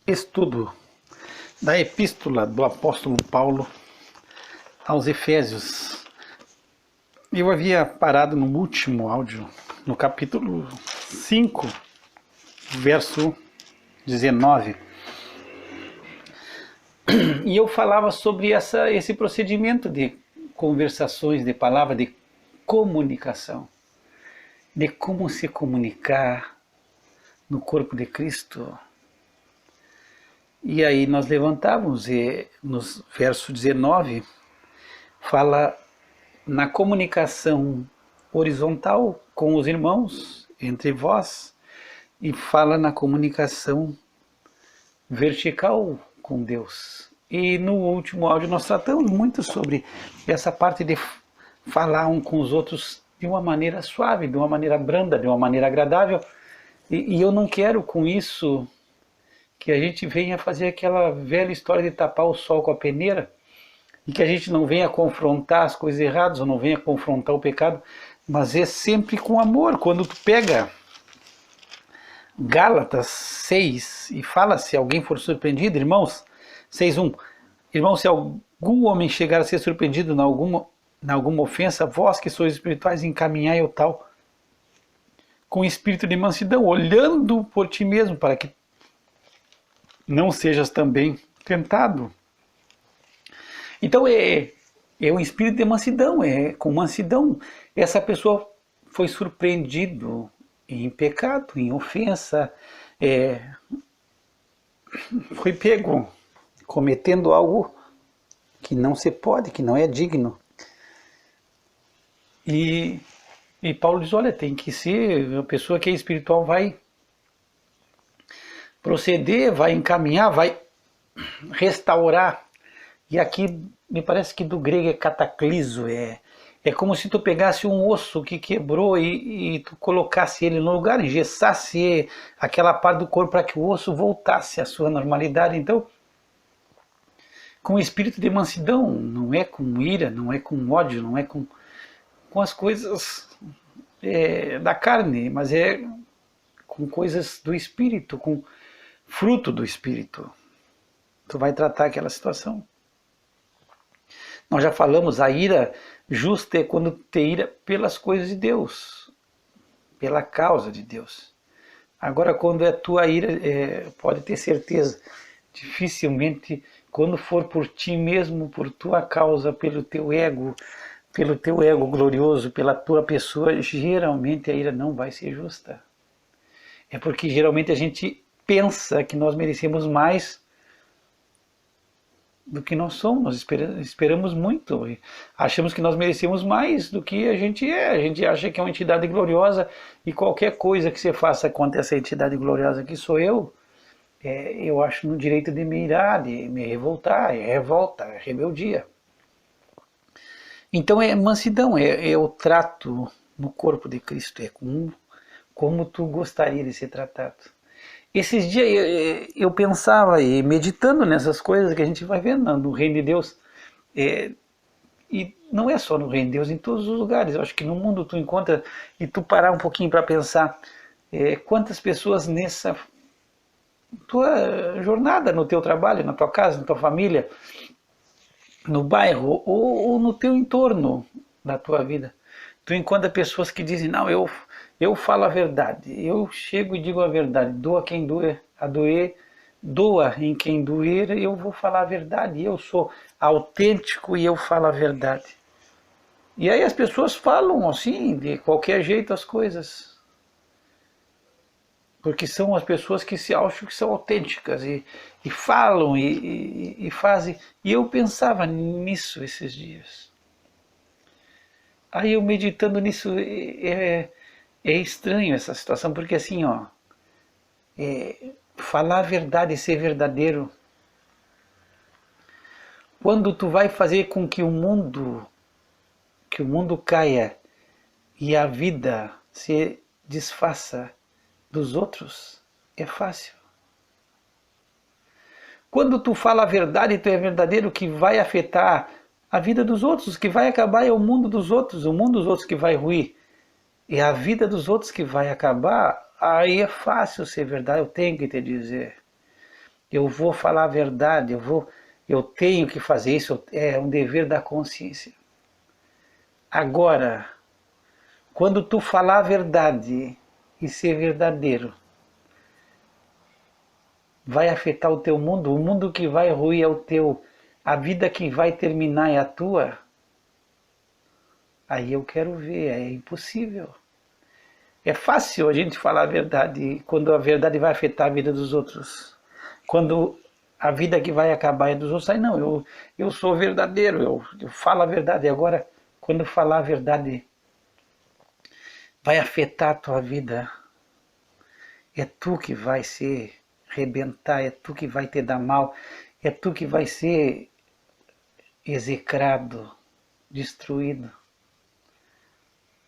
Estudo da Epístola do Apóstolo Paulo aos Efésios. Eu havia parado no último áudio, no capítulo 5, verso 19. E eu falava sobre esse procedimento de conversações, de palavra, de comunicação, de como se comunicar no corpo de Cristo. E aí nós levantávamos, e no verso 19, fala na comunicação horizontal com os irmãos, entre vós, e fala na comunicação vertical com Deus. E no último áudio nós tratamos muito sobre essa parte de falar um com os outros de uma maneira suave, de uma maneira branda, de uma maneira agradável. E eu não quero com isso que a gente venha fazer aquela velha história de tapar o sol com a peneira, e que a gente não venha confrontar as coisas erradas, ou não venha confrontar o pecado, mas é sempre com amor. Quando tu pega Gálatas 6 e fala, se alguém for surpreendido, irmãos, 6:1, irmãos, se algum homem chegar a ser surpreendido na alguma ofensa, vós que sois espirituais, encaminhai o tal com espírito de mansidão, olhando por ti mesmo, para que não sejas também tentado. Então é um espírito de mansidão, é com mansidão. Essa pessoa foi surpreendido em pecado, em ofensa, foi pego cometendo algo que não se pode, que não é digno. E Paulo diz, olha, tem que ser, a pessoa que é espiritual vai proceder, vai encaminhar, vai restaurar. E aqui me parece que do grego é catacliso, é como se tu pegasse um osso que quebrou e tu colocasse ele no lugar, engessasse aquela parte do corpo para que o osso voltasse à sua normalidade. Então, com espírito de mansidão, não é com ira, não é com ódio, não é com as coisas da carne, mas é com coisas do espírito, com fruto do espírito. Tu vai tratar aquela situação. Nós já falamos, a ira justa é quando tu tem ira pelas coisas de Deus, pela causa de Deus. Agora, quando é tua ira, pode ter certeza, dificilmente, quando for por ti mesmo, por tua causa, pelo teu ego glorioso, pela tua pessoa, geralmente a ira não vai ser justa. É porque geralmente a gente pensa que nós merecemos mais do que nós somos, esperamos muito, achamos que nós merecemos mais do que a gente é, a gente acha que é uma entidade gloriosa e qualquer coisa que você faça contra essa entidade gloriosa que sou eu acho no direito de me irar, de me revoltar, revolta, rebeldia. Então é mansidão, é o trato no corpo de Cristo, é como tu gostaria de ser tratado. Esses dias eu pensava e meditando nessas coisas que a gente vai vendo no reino de Deus, e não é só no reino de Deus, em todos os lugares. Eu acho que no mundo tu encontra, e tu parar um pouquinho para pensar, quantas pessoas nessa tua jornada, no teu trabalho, na tua casa, na tua família, no bairro ou no teu entorno da tua vida, tu encontra pessoas que dizem, não, eu falo a verdade, eu chego e digo a verdade, doa quem doer, doa em quem doer, eu vou falar a verdade, eu sou autêntico e eu falo a verdade. E aí as pessoas falam assim, de qualquer jeito as coisas, porque são as pessoas que se acham que são autênticas e falam e fazem. E eu pensava nisso esses dias. Aí eu meditando nisso, é estranho essa situação, porque assim, falar a verdade e ser verdadeiro, quando tu vai fazer com que o mundo caia e a vida se desfaça dos outros, é fácil. Quando tu fala a verdade e tu é verdadeiro, que vai afetar a vida dos outros, que vai acabar é o mundo dos outros que vai ruir. E a vida dos outros que vai acabar, aí é fácil ser verdade, eu tenho que te dizer. eu vou falar a verdade, eu tenho que fazer isso, é um dever da consciência. Agora, quando tu falar a verdade e ser verdadeiro, vai afetar o teu mundo, o mundo que vai ruir é o teu, a vida que vai terminar é a tua. Aí eu quero ver, é impossível. É fácil a gente falar a verdade quando a verdade vai afetar a vida dos outros. Quando a vida que vai acabar é dos outros, aí não, eu sou verdadeiro, eu falo a verdade. Agora, quando falar a verdade vai afetar a tua vida, é tu que vai se rebentar, é tu que vai te dar mal, é tu que vai ser execrado, destruído.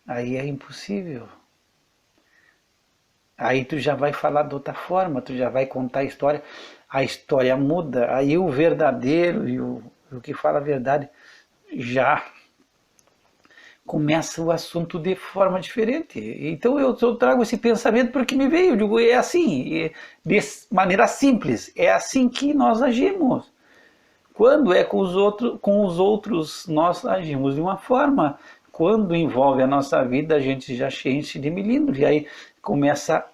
Aí é impossível. Aí tu já vai falar de outra forma, tu já vai contar a história muda, aí o verdadeiro e o que fala a verdade já começa o assunto de forma diferente. Então eu trago esse pensamento porque me veio, eu digo, é assim, de maneira simples, é assim que nós agimos. Quando é com os outros nós agimos de uma forma. Quando envolve a nossa vida, a gente já enche de milímetros, e aí começa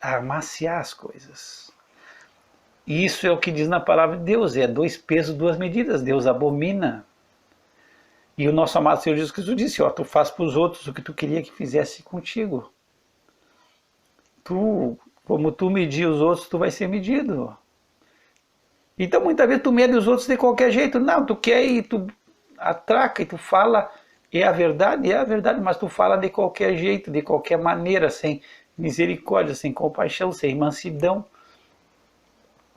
a amaciar as coisas. E isso é o que diz na palavra de Deus, é 2 pesos, 2 medidas, Deus abomina. E o nosso amado Senhor Jesus Cristo disse, ó, tu faz para os outros o que tu queria que fizesse contigo. Como tu medir os outros, tu vai ser medido. Então muitas vezes tu mede os outros de qualquer jeito. Não, tu quer e tu atraca e tu fala, é a verdade, mas tu fala de qualquer jeito, de qualquer maneira, sem misericórdia, sem compaixão, sem mansidão.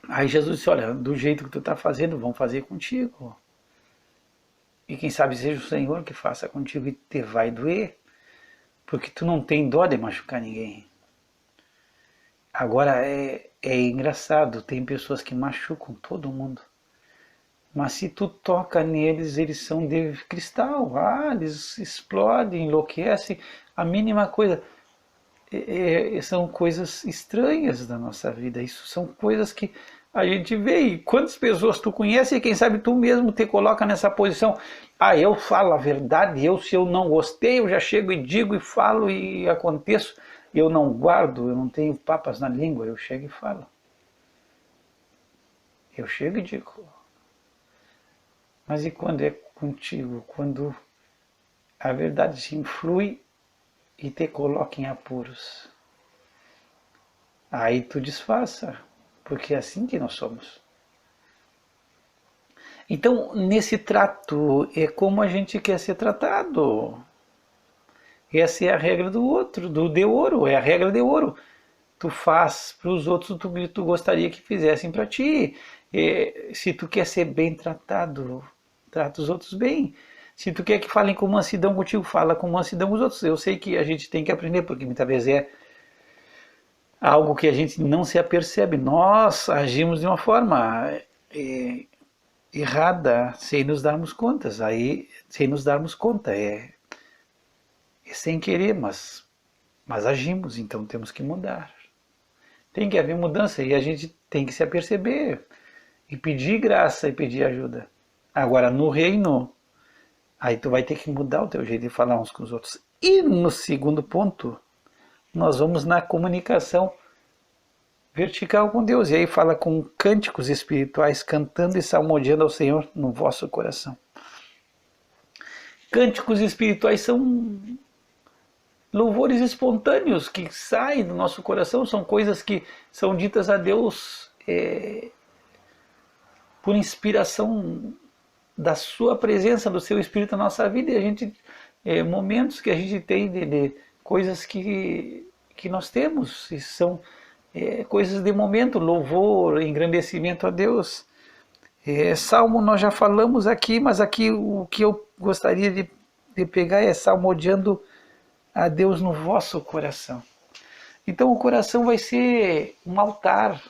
Aí Jesus disse, olha, do jeito que tu está fazendo, vão fazer contigo. E quem sabe seja o Senhor que faça contigo e te vai doer, porque tu não tem dó de machucar ninguém. Agora é engraçado, tem pessoas que machucam todo mundo. Mas se tu toca neles, eles são de cristal. Eles explodem, enlouquecem. A mínima coisa. São coisas estranhas da nossa vida. Isso são coisas que a gente vê. E quantas pessoas tu conhece e quem sabe tu mesmo te coloca nessa posição. Eu falo a verdade, se eu não gostei, eu já chego e digo e falo e aconteço. Eu não guardo, eu não tenho papas na língua, eu chego e falo. Eu chego e digo. Mas e quando é contigo? Quando a verdade se influi e te coloca em apuros? Aí tu disfarça, porque é assim que nós somos. Então, nesse trato, é como a gente quer ser tratado. Essa é a regra do outro, do de ouro, é a regra de ouro. Tu faz para os outros o que tu gostaria que fizessem para ti. Se tu quer ser bem tratado, trata os outros bem. Se tu quer que falem com mansidão contigo, fala com mansidão com os outros. Eu sei que a gente tem que aprender, porque muitas vezes é algo que a gente não se apercebe. Nós agimos de uma forma errada, sem nos darmos contas. Sem nos darmos conta, é sem querer, mas agimos, então temos que mudar. Tem que haver mudança e a gente tem que se aperceber e pedir graça e pedir ajuda. Agora, no reino, aí tu vai ter que mudar o teu jeito de falar uns com os outros. E no segundo ponto, nós vamos na comunicação vertical com Deus. E aí fala com cânticos espirituais, cantando e salmodiando ao Senhor no vosso coração. Cânticos espirituais são louvores espontâneos que saem do nosso coração, são coisas que são ditas a Deus por inspiração da sua presença, do seu Espírito na nossa vida, e a gente momentos que a gente tem de coisas que nós temos, e são coisas de momento, louvor, engrandecimento a Deus. Salmo nós já falamos aqui, mas aqui o que eu gostaria de pegar é salmodiando a Deus no vosso coração. Então o coração vai ser um altar.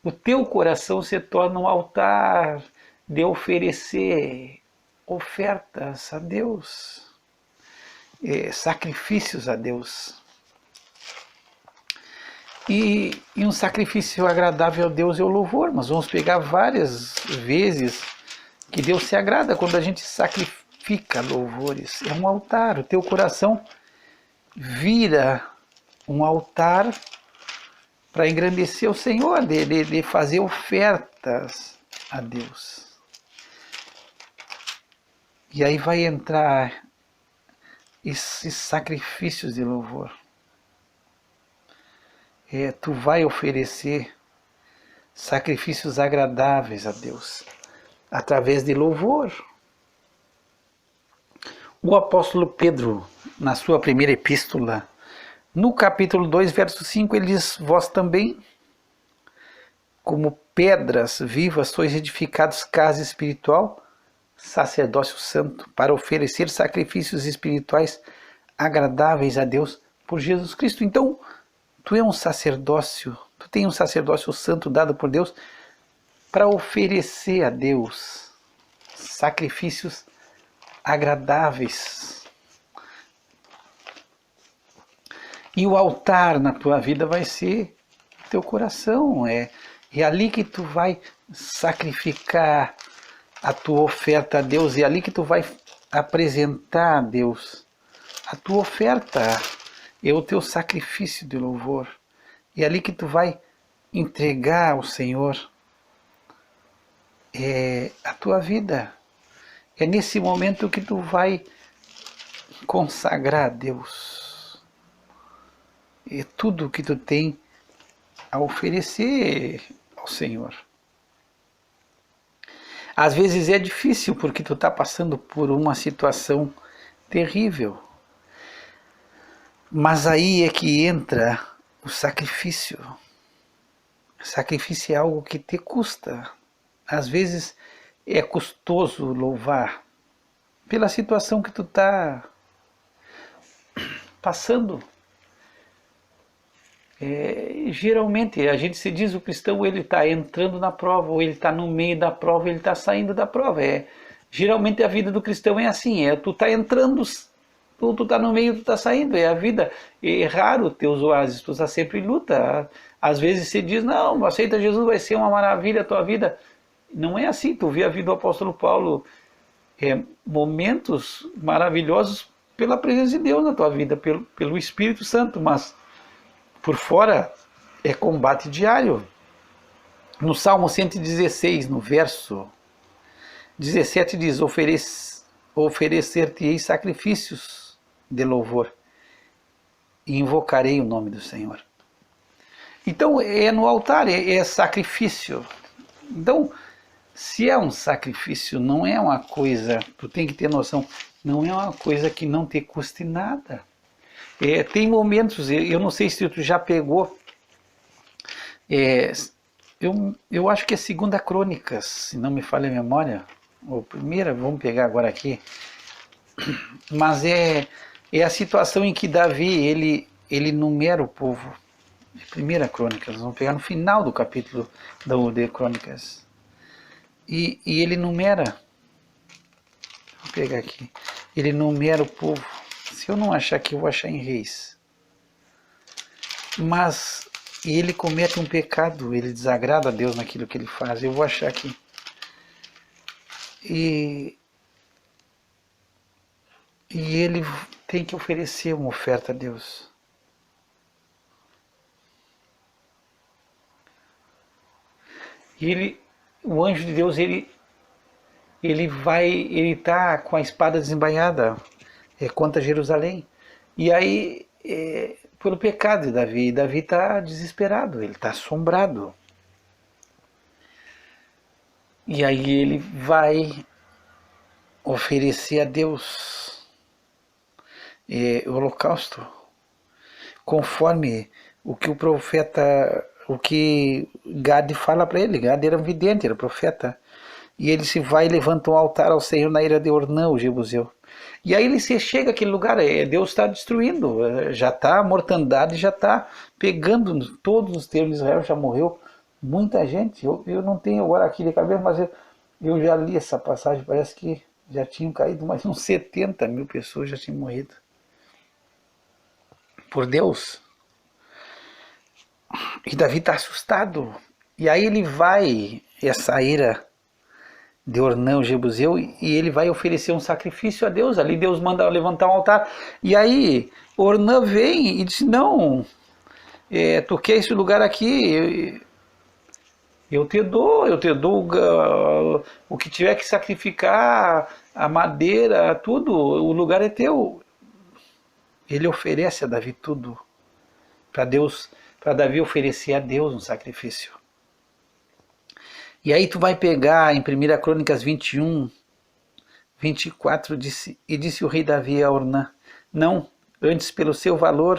O teu coração se torna um altar de oferecer ofertas a Deus, sacrifícios a Deus. E um sacrifício agradável a Deus é o louvor. Nós vamos pegar várias vezes que Deus se agrada quando a gente sacrifica louvores. É um altar, o teu coração vira um altar para engrandecer o Senhor, de fazer ofertas a Deus. E aí vai entrar esses sacrifícios de louvor. Tu vai oferecer sacrifícios agradáveis a Deus, através de louvor. O apóstolo Pedro, na sua primeira epístola, no capítulo 2, verso 5, ele diz: vós também, como pedras vivas, sois edificados casa espiritual, sacerdócio santo, para oferecer sacrifícios espirituais agradáveis a Deus por Jesus Cristo. Então, tu é um sacerdócio, tu tem um sacerdócio santo dado por Deus para oferecer a Deus sacrifícios agradáveis. E o altar na tua vida vai ser teu coração, é ali que tu vai sacrificar a tua oferta a Deus, é ali que tu vai apresentar a Deus a tua oferta, é o teu sacrifício de louvor, é ali que tu vai entregar ao Senhor a tua vida, é nesse momento que tu vai consagrar a Deus tudo que tu tem a oferecer ao Senhor. Às vezes é difícil porque tu está passando por uma situação terrível. Mas aí é que entra o sacrifício. Sacrifício é algo que te custa. Às vezes é custoso louvar pela situação que tu está passando. Geralmente a gente se diz, o cristão, ele está entrando na prova, ou ele está no meio da prova, ele está saindo da prova. Geralmente a vida do cristão é assim, tu está entrando, tu está no meio, tu está saindo, a vida. É raro teus oásis, tu está sempre em luta. Às vezes você diz, não, aceita Jesus, vai ser uma maravilha a tua vida. Não é assim, tu vê a vida do apóstolo Paulo, momentos maravilhosos pela presença de Deus na tua vida, pelo Espírito Santo, mas por fora é combate diário. No Salmo 116, no verso 17 diz: oferecer-te-ei sacrifícios de louvor e invocarei o nome do Senhor. Então é no altar, é sacrifício. Então, se é um sacrifício, não é uma coisa, tu tem que ter noção, não é uma coisa que não te custe nada. Tem momentos, eu não sei se tu já pegou, eu acho que é 2 Crônicas, se não me falha a memória, ou primeira, vamos pegar agora aqui, mas é a situação em que Davi, ele numera o povo. 1 Crônicas, vamos pegar no final do capítulo de Crônicas, e ele numera, vou pegar aqui, ele numera o povo. Se eu não achar aqui, eu vou achar em Reis. Mas ele comete um pecado, ele desagrada a Deus naquilo que ele faz. Eu vou achar aqui. E ele tem que oferecer uma oferta a Deus. E o anjo de Deus, ele está com a espada desembainhada contra Jerusalém. E aí, pelo pecado de Davi, Davi está desesperado, ele está assombrado. E aí ele vai oferecer a Deus o holocausto, conforme o que o profeta, o que Gade fala para ele. Gade era um vidente, era profeta. E ele se vai e levanta um altar ao Senhor na ira de Ornã, o Jebuseu. E aí ele se chega àquele lugar, Deus está destruindo, já está, a mortandade já está pegando todos os termos de Israel, já morreu muita gente. Eu não tenho agora aqui de cabeça, mas eu já li essa passagem, parece que já tinham caído mais uns 70 mil pessoas, já tinham morrido. Por Deus. E Davi está assustado. E aí ele vai, essa ira de Ornã, o Jebuseu, e ele vai oferecer um sacrifício a Deus. Ali Deus manda levantar um altar. E aí Ornã vem e diz, não, tu quer esse lugar aqui, eu te dou o que tiver que sacrificar, a madeira, tudo, o lugar é teu. Ele oferece a Davi tudo, para Deus, para Davi oferecer a Deus um sacrifício. E aí tu vai pegar em 1 Crônicas 21, 24, e disse o rei Davi a Ornã, não, antes pelo seu valor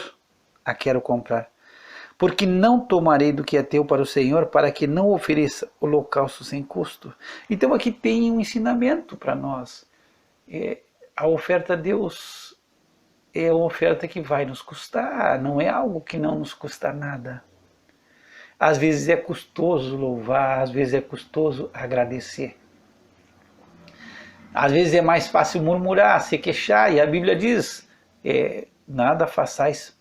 a quero comprar, porque não tomarei do que é teu para o Senhor, para que não ofereça holocausto sem custo. Então aqui tem um ensinamento para nós. A oferta a Deus é uma oferta que vai nos custar, não é algo que não nos custa nada. Às vezes é custoso louvar, às vezes é custoso agradecer. Às vezes é mais fácil murmurar, se queixar, e a Bíblia diz, nada façais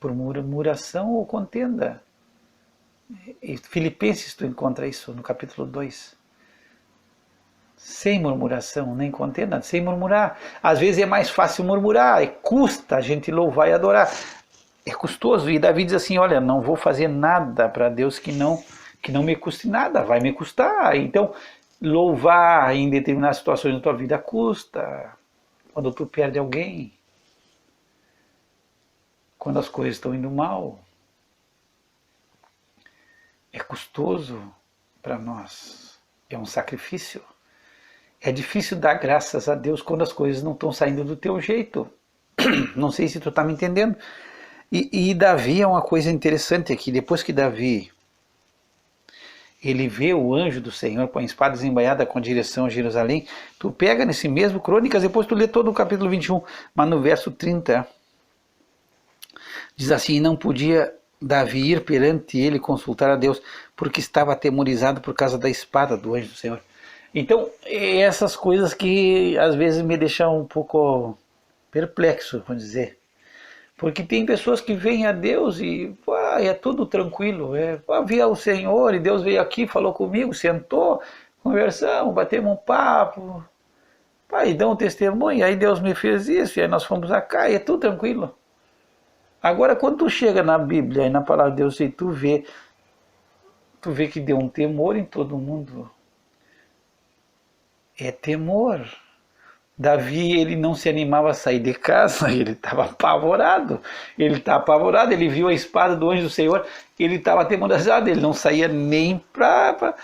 por murmuração ou contenda. E Filipenses tu encontra isso no capítulo 2. Sem murmuração, nem contenda, sem murmurar. Às vezes é mais fácil murmurar, custa a gente louvar e adorar. É custoso, e Davi diz assim, olha, não vou fazer nada para Deus que não me custe nada, vai me custar. Então, louvar em determinadas situações da tua vida custa. Quando tu perde alguém, quando as coisas estão indo mal, é custoso para nós, é um sacrifício. É difícil dar graças a Deus quando as coisas não estão saindo do teu jeito. Não sei se tu está me entendendo. E Davi é uma coisa interessante aqui, depois que Davi ele vê o anjo do Senhor com a espada desembainhada com direção a Jerusalém, tu pega nesse mesmo Crônicas, depois tu lê todo o capítulo 21, mas no verso 30, diz assim, não podia Davi ir perante ele consultar a Deus, porque estava atemorizado por causa da espada do anjo do Senhor. Então, essas coisas que às vezes me deixam um pouco perplexo, vamos dizer. Porque tem pessoas que vêm a Deus e é tudo tranquilo. Via o Senhor e Deus veio aqui, falou comigo, sentou, conversamos, batemos um papo, e dão um testemunho, aí Deus me fez isso, e aí nós fomos a cá, e é tudo tranquilo. Agora, quando tu chega na Bíblia e na palavra de Deus e tu vê que deu um temor em todo mundo. É temor. Davi, ele não se animava a sair de casa, ele estava apavorado. Ele viu a espada do anjo do Senhor, ele estava atemorizado, ele não saía nem para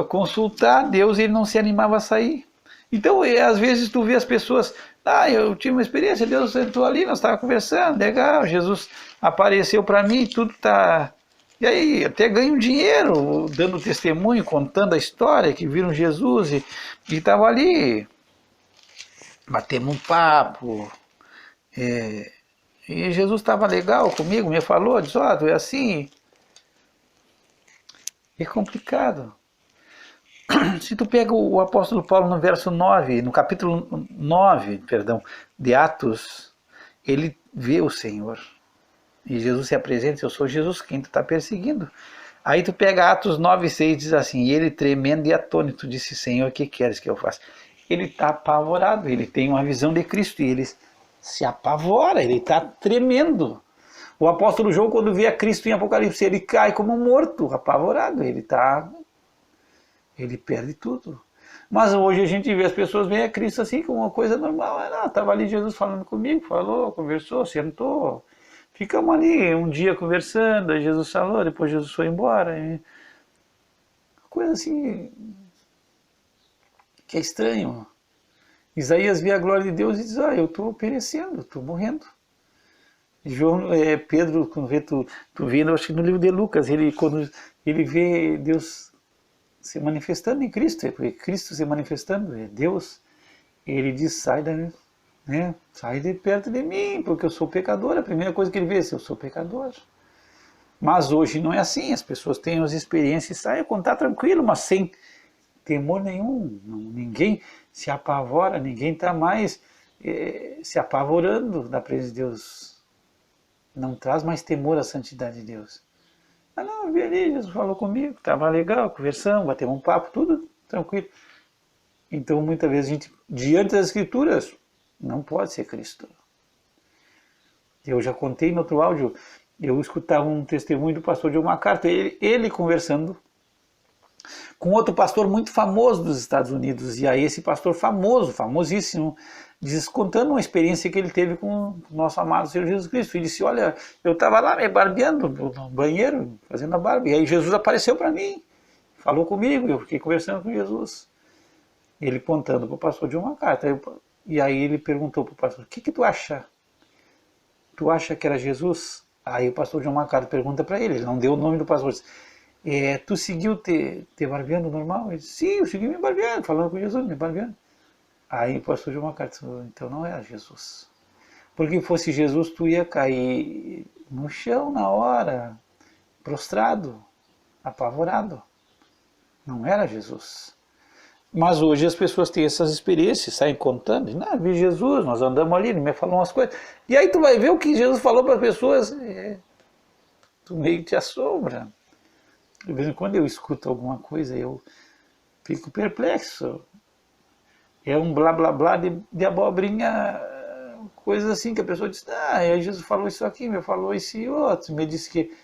consultar Deus, ele não se animava a sair. Então, às vezes tu vê as pessoas, eu tive uma experiência, Deus sentou ali, nós estávamos conversando, legal, Jesus apareceu para mim, tudo está... E aí até ganham dinheiro, dando testemunho, contando a história, que viram Jesus e estavam ali, batemos um papo, e Jesus estava legal comigo, me falou, disse, tu é assim, é complicado. Se tu pega o apóstolo Paulo no verso 9, no capítulo 9, de Atos, ele vê o Senhor. E Jesus se apresenta, eu sou Jesus, quem tu está perseguindo. Aí tu pega Atos 9,6, diz assim, e ele tremendo e atônito disse, Senhor, o que queres que eu faça? Ele está apavorado, ele tem uma visão de Cristo, e ele se apavora, ele está tremendo. O apóstolo João, quando vê a Cristo em Apocalipse, ele cai como morto, apavorado, ele perde tudo. Mas hoje a gente vê as pessoas veem a Cristo assim como uma coisa normal. Estava ali Jesus falando comigo, falou, conversou, sentou. Ficamos ali um dia conversando, aí Jesus falou, depois Jesus foi embora. Coisa assim que é estranho. Isaías vê a glória de Deus e diz, eu estou perecendo, estou morrendo. Pedro, quando vê, tu vendo, acho que no livro de Lucas, quando ele vê Deus se manifestando em Cristo, porque Cristo se manifestando, é Deus, ele diz, sai de perto de mim, porque eu sou pecador. A primeira coisa que ele vê é, eu sou pecador. Mas hoje não é assim, as pessoas têm as experiências e saem quando está tranquilo, mas sem temor nenhum, ninguém se apavora, ninguém está mais se apavorando da presença de Deus. Não traz mais temor à santidade de Deus. Ah não, eu vi ali, Jesus falou comigo, estava legal, conversamos, batemos um papo, tudo tranquilo. Então muitas vezes a gente, diante das Escrituras, não pode ser Cristo. Eu já contei no outro áudio, eu escutava um testemunho do pastor John MacArthur, ele conversando com outro pastor muito famoso dos Estados Unidos, e aí esse pastor famoso, famosíssimo, contando uma experiência que ele teve com o nosso amado Senhor Jesus Cristo. Ele disse, olha, eu estava lá me barbeando no banheiro, fazendo a barba, e aí Jesus apareceu para mim, falou comigo, eu fiquei conversando com Jesus. Ele contando para o pastor John MacArthur, e aí ele perguntou para o pastor, o que tu acha? Tu acha que era Jesus? Aí o pastor John MacArthur pergunta para ele não deu o nome do pastor, disse, tu seguiu te barbeando normal? Ele disse, sim, eu segui me barbeando, falando com Jesus, me barbeando. Aí o pastor João Macartão, então não era Jesus. Porque fosse Jesus, tu ia cair no chão na hora, prostrado, apavorado. Não era Jesus. Mas hoje as pessoas têm essas experiências, saem contando, não, vi Jesus, nós andamos ali, ele me falou umas coisas. E aí tu vai ver o que Jesus falou para as pessoas, tu meio que te assombra. De vez em quando eu escuto alguma coisa, eu fico perplexo. É um blá blá blá de abobrinha, coisas assim que a pessoa diz, aí Jesus falou isso aqui, me falou isso e outro, me disse que...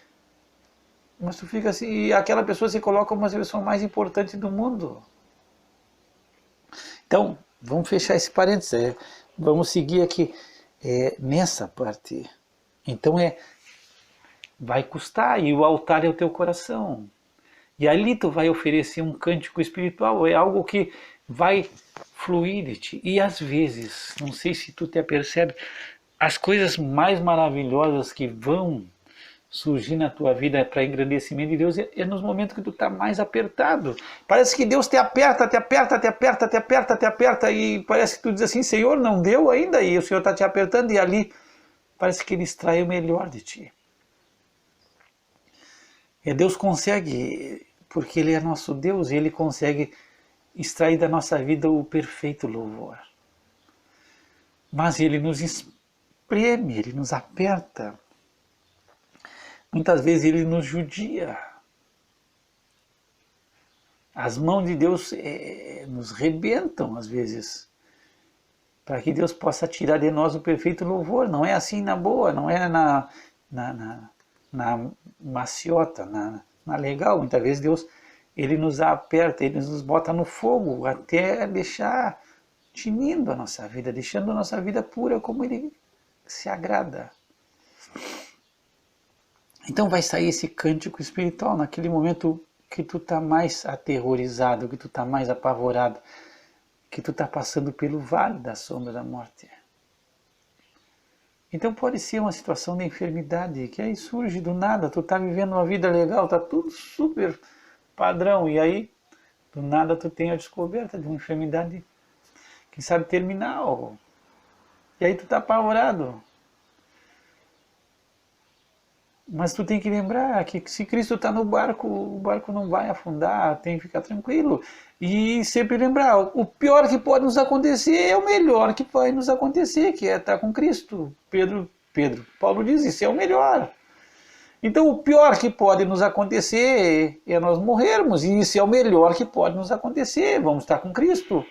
Mas tu fica assim, e aquela pessoa se coloca como a pessoa mais importante do mundo. Então, vamos fechar esse parênteses, vamos seguir aqui nessa parte. Então vai custar, e o altar é o teu coração. E ali tu vai oferecer um cântico espiritual, é algo que vai fluir de ti. E às vezes, não sei se tu te apercebe, as coisas mais maravilhosas que vão surgir na tua vida para engrandecimento de Deus é nos momentos que tu está mais apertado. Parece que Deus te aperta, te aperta, te aperta, te aperta, te aperta, e parece que tu diz assim, Senhor, não deu ainda, e o Senhor está te apertando, e ali parece que Ele extrai o melhor de ti. E Deus consegue, porque Ele é nosso Deus, e Ele consegue extrair da nossa vida o perfeito louvor. Mas Ele nos espreme, Ele nos aperta. Muitas vezes Ele nos judia. As mãos de Deus nos rebentam, às vezes, para que Deus possa tirar de nós o perfeito louvor. Não é assim na boa, não é na maciota, na legal. Muitas vezes Deus, Ele nos aperta, Ele nos bota no fogo, até deixar tinindo a nossa vida, deixando a nossa vida pura como Ele se agrada. Então vai sair esse cântico espiritual naquele momento que tu está mais aterrorizado, que tu está mais apavorado, que tu está passando pelo vale da sombra da morte. Então pode ser uma situação de enfermidade, que aí surge do nada, tu está vivendo uma vida legal, está tudo super padrão, e aí do nada tu tem a descoberta de uma enfermidade, quem sabe terminal, e aí tu está apavorado. Mas tu tem que lembrar que se Cristo está no barco, o barco não vai afundar, tem que ficar tranquilo. E sempre lembrar, o pior que pode nos acontecer é o melhor que vai nos acontecer, que é estar com Cristo. Paulo diz, isso é o melhor. Então o pior que pode nos acontecer é nós morrermos, e isso é o melhor que pode nos acontecer, vamos estar com Cristo.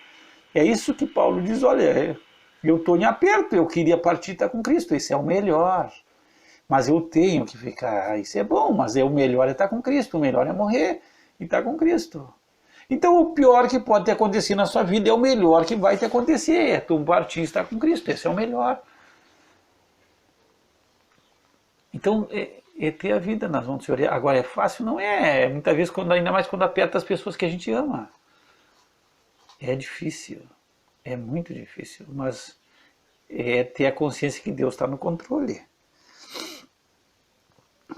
É isso que Paulo diz, olha, eu estou em aperto, eu queria partir e estar com Cristo, esse é o melhor. Mas eu tenho que ficar, isso é bom, mas o melhor é estar com Cristo, o melhor é morrer e estar com Cristo. Então o pior que pode ter acontecido na sua vida é o melhor que vai te acontecer, é tu partir e estar com Cristo, esse é o melhor. Então é ter a vida nas mãos do Senhor. Agora é fácil? Não é, muitas vezes, ainda mais quando aperta as pessoas que a gente ama. É difícil, é muito difícil, mas é ter a consciência que Deus está no controle.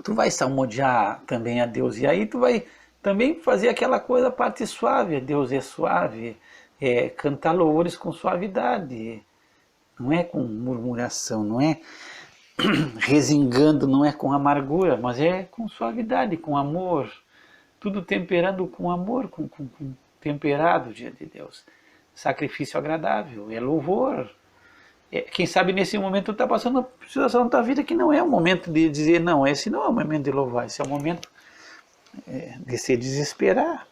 Tu vai salmodiar também a Deus, e aí tu vai também fazer aquela coisa, a parte suave, Deus é suave, cantar louvores com suavidade, não é com murmuração, não é resingando, não é com amargura, mas é com suavidade, com amor, tudo temperando com amor, com temperado diante de Deus. Sacrifício agradável, é louvor, Quem sabe nesse momento tu está passando uma situação da tua vida que não é o momento de dizer não, esse não é o momento de louvar, esse é o momento de se desesperar.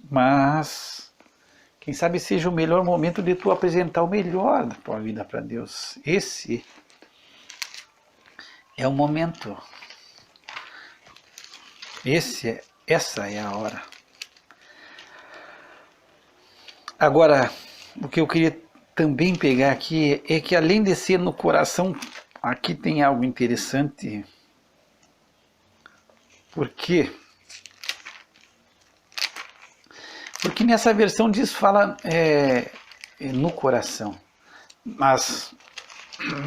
Mas quem sabe seja o melhor momento de tu apresentar o melhor da tua vida para Deus. Esse é o momento. Essa é a hora. Agora, o que eu queria também pegar aqui é que além de ser no coração, aqui tem algo interessante. Por quê? Porque nessa versão diz, fala no coração. Mas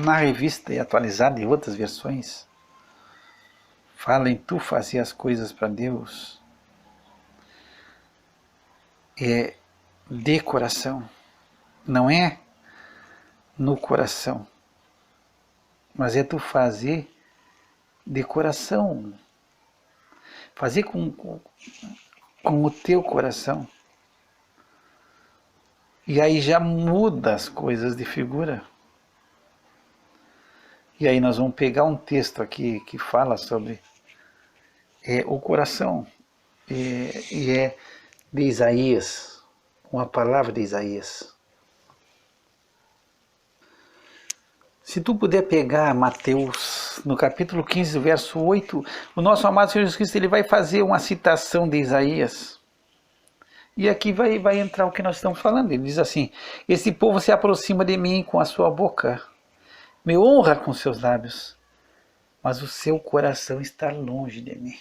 na revista e atualizada em outras versões, fala em tu fazer as coisas para Deus. É de coração. Não é no coração. Mas é tu fazer de coração. Fazer com o teu coração. E aí já muda as coisas de figura. E aí nós vamos pegar um texto aqui que fala sobre o coração. E é de Isaías, uma palavra de Isaías. Se tu puder pegar Mateus, no capítulo 15, verso 8, o nosso amado Senhor Jesus Cristo ele vai fazer uma citação de Isaías. E aqui vai entrar o que nós estamos falando. Ele diz assim: esse povo se aproxima de mim com a sua boca, me honra com seus lábios, mas o seu coração está longe de mim.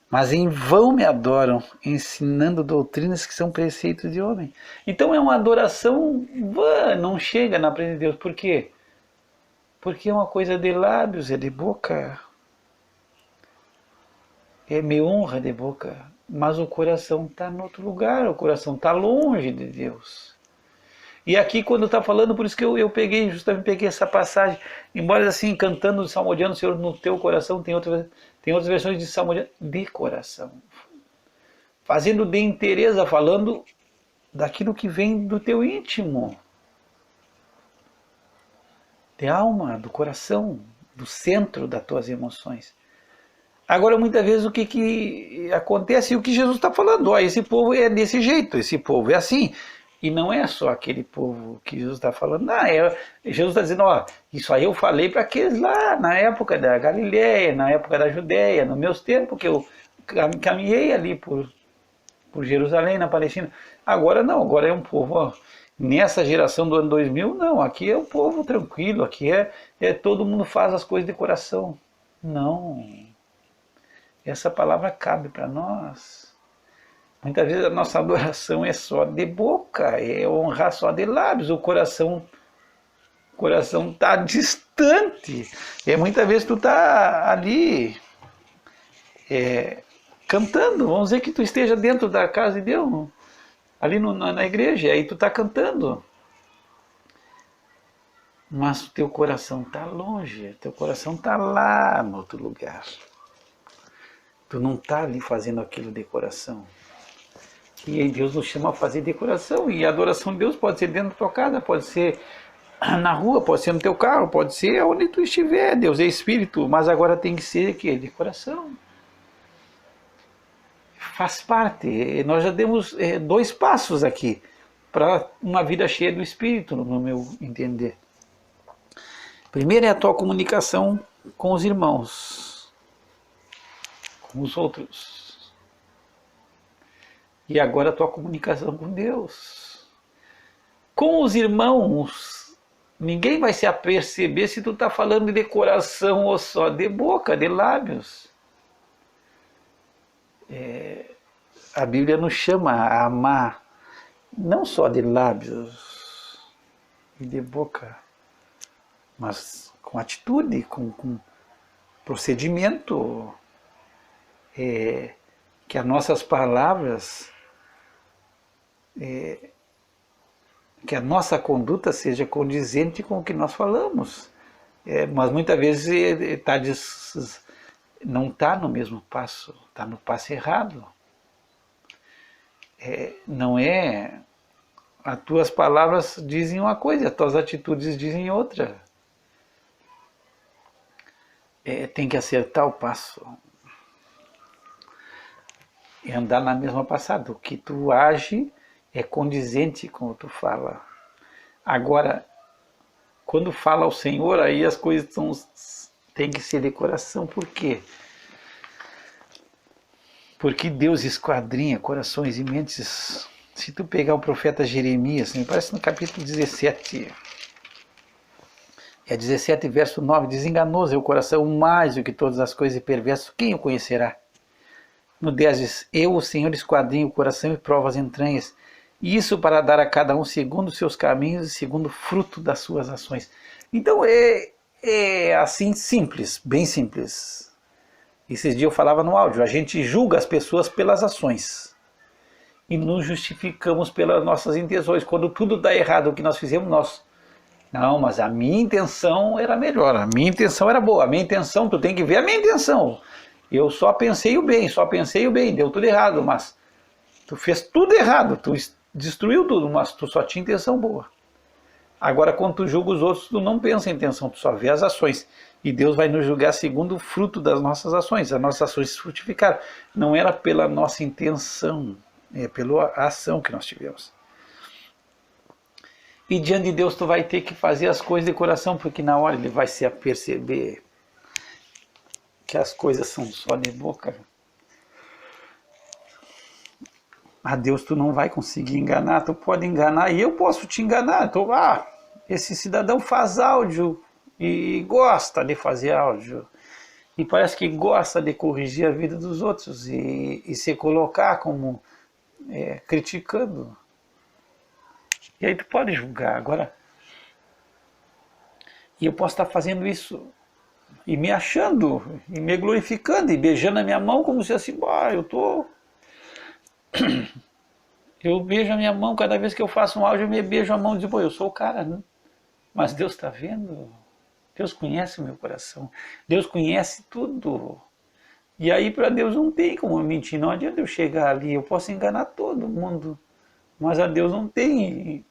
Mas em vão me adoram, ensinando doutrinas que são preceitos de homem. Então é uma adoração vã, não chega na presença de Deus. Por quê? Porque é uma coisa de lábios, é de boca. É me honra de boca. Mas o coração está em outro lugar, o coração está longe de Deus. E aqui quando está falando, por isso que eu justamente peguei essa passagem, embora assim, cantando, salmodiando o Senhor no teu coração, tem outras versões de salmodiando de coração. Fazendo de inteireza, falando daquilo que vem do teu íntimo. De alma, do coração, do centro das tuas emoções. Agora, muitas vezes, o que acontece e o que Jesus está falando, ó, esse povo é desse jeito, esse povo é assim. E não é só aquele povo que Jesus está falando, não, Jesus está dizendo, ó, isso aí eu falei para aqueles lá, na época da Galileia, na época da Judéia, nos meus tempos que eu caminhei ali por Jerusalém, na Palestina. Agora não, agora é um povo, ó, nessa geração do ano 2000, não, aqui é um povo tranquilo, aqui todo mundo faz as coisas de coração. Não, essa palavra cabe para nós. Muitas vezes a nossa adoração é só de boca, é honrar só de lábios, o coração está distante. E muitas vezes tu está ali cantando, vamos dizer que tu esteja dentro da casa de Deus, ali na igreja, aí tu está cantando. Mas o teu coração está longe, o teu coração está lá no outro lugar. Tu não está ali fazendo aquilo de coração. E Deus nos chama a fazer decoração. E a adoração de Deus pode ser dentro da tua casa, pode ser na rua, pode ser no teu carro, pode ser onde tu estiver. Deus é Espírito, mas agora tem que ser aqui, decoração. Faz parte. Nós já demos 2 passos aqui para uma vida cheia do Espírito, no meu entender. Primeiro é a tua comunicação com os irmãos, com os outros. E agora a tua comunicação com Deus. Com os irmãos, ninguém vai se aperceber se tu está falando de coração ou só de boca, de lábios. A Bíblia nos chama a amar, não só de lábios e de boca, mas com atitude, com procedimento, que as nossas palavras, que a nossa conduta seja condizente com o que nós falamos. Mas muitas vezes não está no mesmo passo, está no passo errado. Não é as tuas palavras dizem uma coisa e as tuas atitudes dizem outra. Tem que acertar o passo. E andar na mesma passada. O que tu age é condizente com o que tu fala. Agora, quando fala ao Senhor, aí as coisas tem que ser de coração. Por quê? Porque Deus esquadrinha corações e mentes. Se tu pegar o profeta Jeremias, me parece no capítulo 17, 17 verso 9, diz: enganoso é o coração mais do que todas as coisas e perverso, quem o conhecerá? No 10 diz: eu, o Senhor, esquadrinho o coração e provo as entranhas, isso para dar a cada um segundo os seus caminhos e segundo o fruto das suas ações. Então é assim simples, bem simples. Esses dias eu falava no áudio, a gente julga as pessoas pelas ações e nos justificamos pelas nossas intenções. Quando tudo dá errado o que nós fizemos, não, mas a minha intenção era melhor, a minha intenção era boa, a minha intenção, tu tem que ver a minha intenção. Eu só pensei o bem, deu tudo errado, mas tu fez tudo errado, tu destruiu tudo, mas tu só tinha intenção boa. Agora, quando tu julga os outros, tu não pensa em intenção, tu só vê as ações. E Deus vai nos julgar segundo o fruto das nossas ações. As nossas ações se frutificaram. Não era pela nossa intenção, é pela ação que nós tivemos. E diante de Deus tu vai ter que fazer as coisas de coração, porque na hora Ele vai se aperceber que as coisas são só de boca. A Deus tu não vai conseguir enganar, tu pode enganar e eu posso te enganar. Esse cidadão faz áudio e gosta de fazer áudio. E parece que gosta de corrigir a vida dos outros e se colocar como criticando. E aí tu pode julgar. Agora, e eu posso estar fazendo isso e me achando, e me glorificando, e beijando a minha mão como se assim, eu beijo a minha mão, cada vez que eu faço um áudio eu me beijo a mão e digo, eu sou o cara, né? Mas Deus está vendo, Deus conhece o meu coração, Deus conhece tudo. E aí para Deus não tem como mentir, não adianta eu chegar ali, eu posso enganar todo mundo, mas a Deus não tem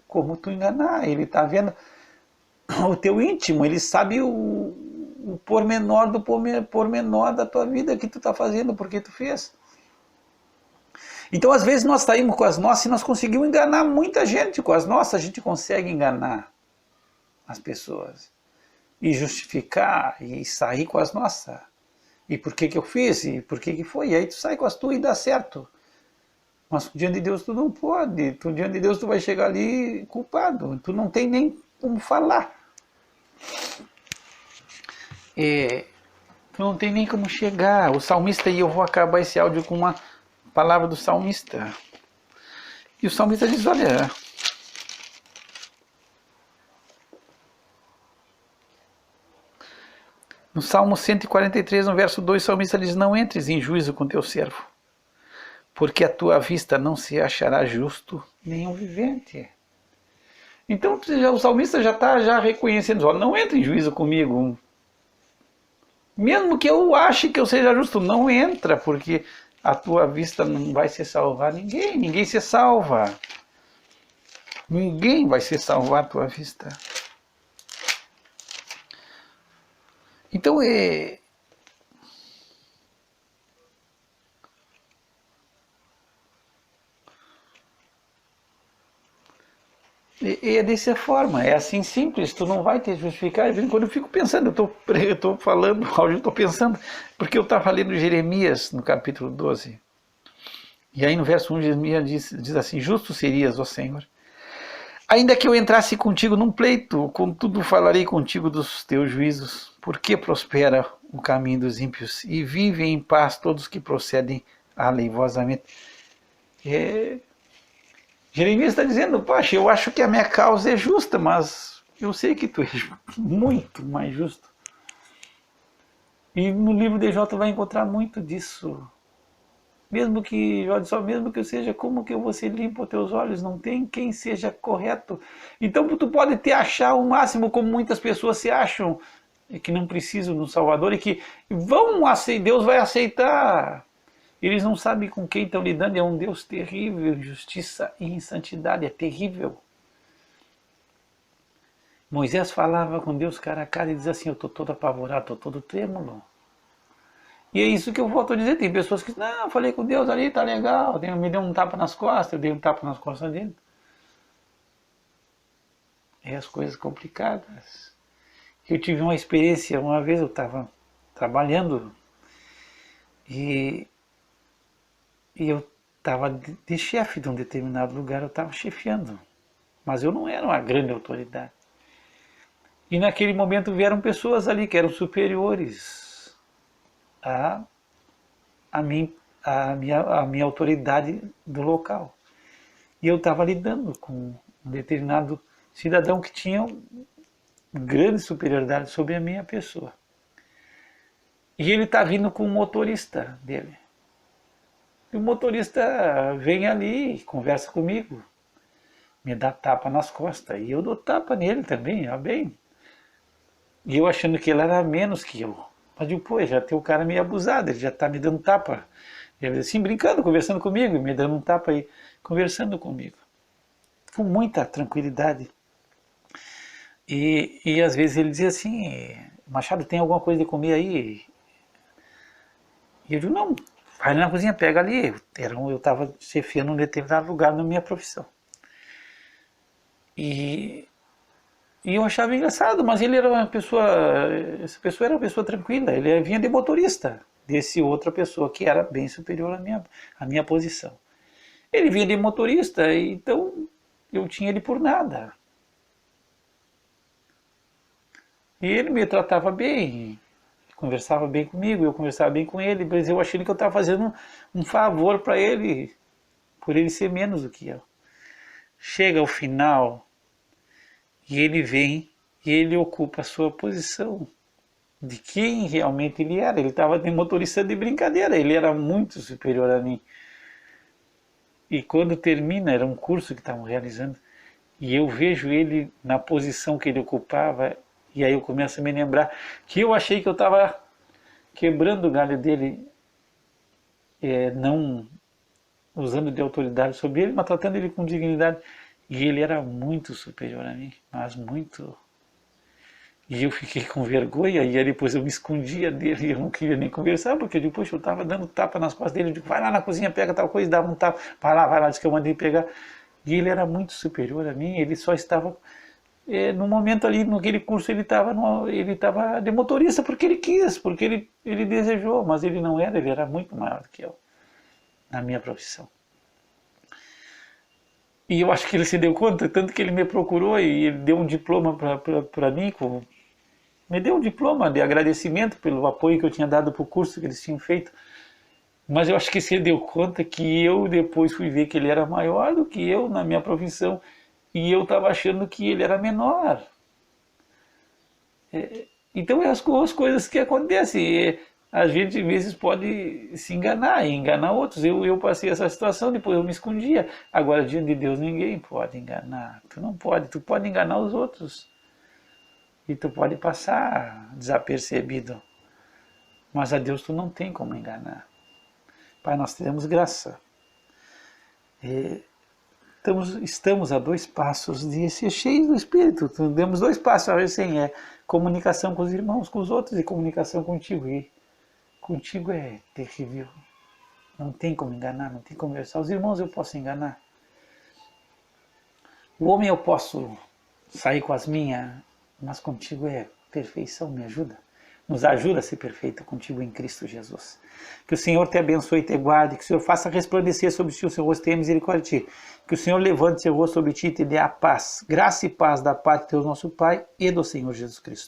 como tu enganar, Ele está vendo o teu íntimo, Ele sabe o pormenor do pormenor da tua vida que tu está fazendo, porque tu fez. Então às vezes nós saímos com as nossas e nós conseguimos enganar muita gente, com as nossas a gente consegue enganar as pessoas e justificar e sair com as nossas. E por que eu fiz? E por que foi? E aí tu sai com as tuas e dá certo. Mas diante de Deus tu não pode. Diante de Deus tu vai chegar ali culpado. Tu não tem nem como falar. Tu não tem nem como chegar. O salmista, e eu vou acabar esse áudio com uma palavra do salmista. E o salmista diz, olha... No Salmo 143, no verso 2, o salmista diz, não entres em juízo com teu servo, porque a tua vista não se achará justo nenhum vivente. Então o salmista já está reconhecendo, olha, não entre em juízo comigo. Mesmo que eu ache que eu seja justo, não entra, porque a tua vista não vai se salvar ninguém. Ninguém se salva. Ninguém vai se salvar a tua vista. Então é dessa forma, é assim simples, tu não vai te justificar. Quando eu fico pensando, eu estou falando, eu estou pensando, porque eu estava lendo Jeremias no capítulo 12, e aí no verso 1 Jeremias diz assim, justo serias, ó Senhor, ainda que eu entrasse contigo num pleito, contudo falarei contigo dos teus juízos, porque prospera o caminho dos ímpios, e vivem em paz todos que procedem aleivosamente. Jeremias está dizendo, poxa, eu acho que a minha causa é justa, mas eu sei que tu és muito mais justo. E no livro de Jó tu vai encontrar muito disso. Mesmo que eu seja, como que eu vou ser limpo aos teus olhos? Não tem quem seja correto. Então tu pode te achar o máximo, como muitas pessoas se acham, que não precisam de um Salvador e que Deus vai aceitar. Eles não sabem com quem estão lidando, é um Deus terrível, justiça e insantidade, é terrível. Moisés falava com Deus cara a cara e dizia assim, eu estou todo apavorado, estou todo trêmulo. E é isso que eu volto a dizer, tem pessoas que dizem, não, eu falei com Deus ali, tá legal, me deu um tapa nas costas, eu dei um tapa nas costas dele. É as coisas complicadas. Eu tive uma experiência, uma vez eu estava trabalhando e eu estava de chefe de um determinado lugar, eu estava chefiando, mas eu não era uma grande autoridade. E naquele momento vieram pessoas ali que eram superiores a minha autoridade do local. E eu estava lidando com um determinado cidadão que tinha grande superioridade sobre a minha pessoa. E ele está vindo com o motorista dele. E o motorista vem ali, conversa comigo, me dá tapa nas costas. E eu dou tapa nele também, ó bem. E eu achando que ele era menos que eu. Mas depois já tem o cara meio abusado, ele já está me dando tapa. Ele assim, brincando, conversando comigo, me dando um tapa e conversando comigo. Com muita tranquilidade. E às vezes ele dizia assim, Machado, tem alguma coisa de comer aí? E eu digo, não, vai na cozinha, pega ali. Eu estava chefiando um determinado lugar na minha profissão. E eu achava engraçado, mas ele era uma pessoa, essa pessoa era uma pessoa tranquila, ele vinha de motorista, desse outra pessoa que era bem superior à minha posição. Ele vinha de motorista, então eu tinha ele por nada. E ele me tratava bem, conversava bem comigo, eu conversava bem com ele, mas eu achei que eu estava fazendo um favor para ele, por ele ser menos do que eu. Chega ao final, e ele vem e ele ocupa a sua posição de quem realmente ele era. Ele estava de motorista de brincadeira, ele era muito superior a mim. E quando termina, era um curso que estavam realizando, e eu vejo ele na posição que ele ocupava, e aí eu começo a me lembrar que eu achei que eu estava quebrando o galho dele, não usando de autoridade sobre ele, mas tratando ele com dignidade. E ele era muito superior a mim, mas muito. E eu fiquei com vergonha, e aí depois eu me escondia dele, e eu não queria nem conversar, porque depois eu estava dando tapa nas costas dele, eu digo, vai lá na cozinha, pega tal coisa, dava um tapa, vai lá, disse que eu mandei pegar. E ele era muito superior a mim, ele só estava, no momento ali, naquele curso, ele estava de motorista porque ele quis, porque ele desejou, mas ele não era, ele era muito maior do que eu, na minha profissão. E eu acho que ele se deu conta, tanto que ele me procurou e ele deu um diploma para mim, me deu um diploma de agradecimento pelo apoio que eu tinha dado para o curso que eles tinham feito. Mas eu acho que ele deu conta que eu depois fui ver que ele era maior do que eu na minha profissão e eu estava achando que ele era menor. Então é as coisas que acontecem. A gente às vezes pode se enganar e enganar outros. Eu passei essa situação, depois eu me escondia. Agora, diante de Deus, ninguém pode enganar. Tu não pode, tu pode enganar os outros. E tu pode passar desapercebido. Mas a Deus tu não tem como enganar. Pai, nós teremos graça. Estamos a 2 passos de ser cheios do Espírito. Demos 2 passos, assim, comunicação com os irmãos, com os outros e comunicação contigo. E contigo é terrível. Não tem como enganar, não tem como conversar. Os irmãos eu posso enganar. O homem eu posso sair com as minhas, mas contigo é perfeição, me ajuda. Nos ajuda a ser perfeito contigo em Cristo Jesus. Que o Senhor te abençoe e te guarde, que o Senhor faça resplandecer sobre ti o seu rosto e tenha misericórdia de ti. Que o Senhor levante seu rosto sobre ti e te dê a paz. Graça e paz da parte de Deus nosso Pai e do Senhor Jesus Cristo.